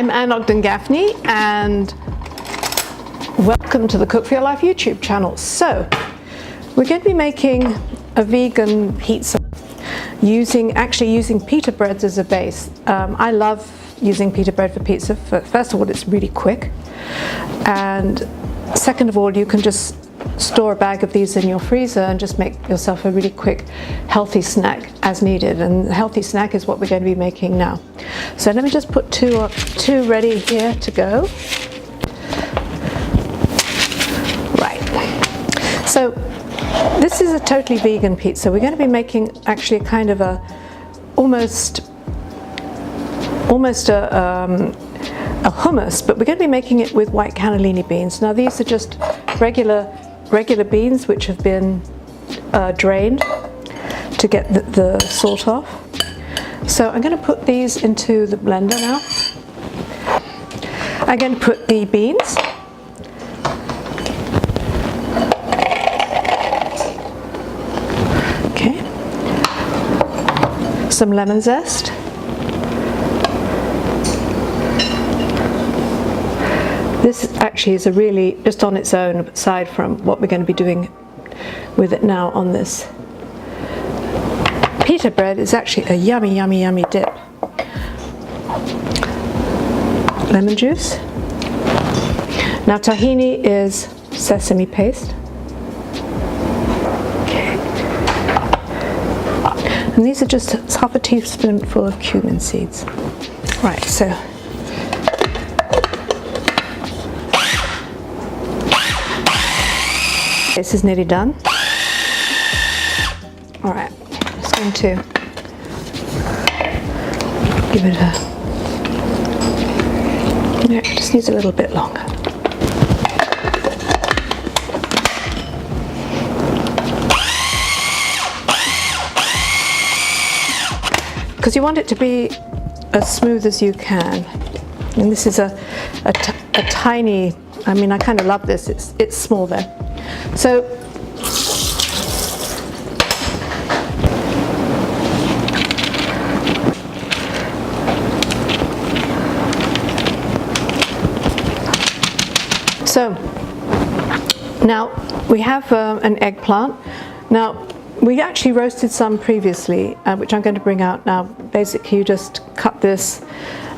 I'm Anne Ogden-Gaffney, and welcome to the Cook for Your Life YouTube channel. So, we're going to be making a vegan pizza actually using pita breads as a base. I love using pita bread for pizza. First of all, it's really quick, and second of all, you can just store a bag of these in your freezer and just make yourself a really quick healthy snack as needed. And the healthy snack is what we're going to be making now. So let me just put two ready here to go. Right, so this is a totally vegan pizza. We're going to be making actually kind of a almost a hummus, but we're going to be making it with white cannellini beans. Now these are just regular beans which have been drained to get the salt off. So I'm going to put these into the blender now. I'm going to put the beans, okay, some lemon zest, this actually is a really just on its own, aside from what we're going to be doing with it now on this pita bread, is actually a yummy, yummy, yummy dip. Lemon juice. Now tahini is sesame paste. Okay. And these are just half a teaspoonful of cumin seeds. Right, so this is nearly done. All right, I'm just going to give it a, yeah, it just needs a little bit longer. Because you want it to be as smooth as you can. And this is a tiny, I mean, I kind of love this, it's small there. So now we have an eggplant. Now we actually roasted some previously, which I'm going to bring out now. Basically, you just cut this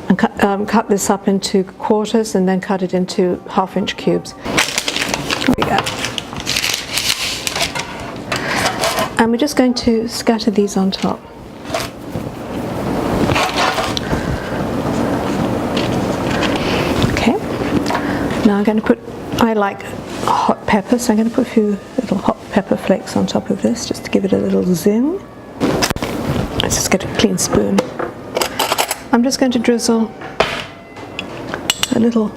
and cut this up into quarters and then cut it into half-inch cubes. There we go. And we're just going to scatter these on top. Okay. Now I'm going to put, I like hot pepper, so I'm going to put a few little hot pepper flakes on top of this just to give it a little zing. Let's just get a clean spoon. I'm just going to drizzle a little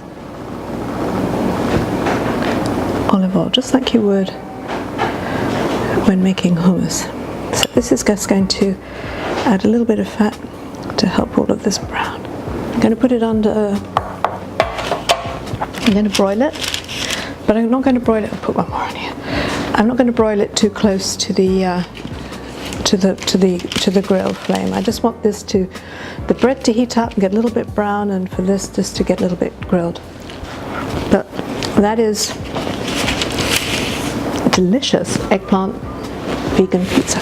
olive oil, just like you would when making hummus. So this is just going to add a little bit of fat to help all of this brown. I'm going to put it under, I'm going to broil it, but I'm not going to broil it, I'll put one more on here. I'm not going to broil it too close to the grill flame. I just want the bread to heat up and get a little bit brown, and for this just to get a little bit grilled. But that is delicious eggplant vegan pizza.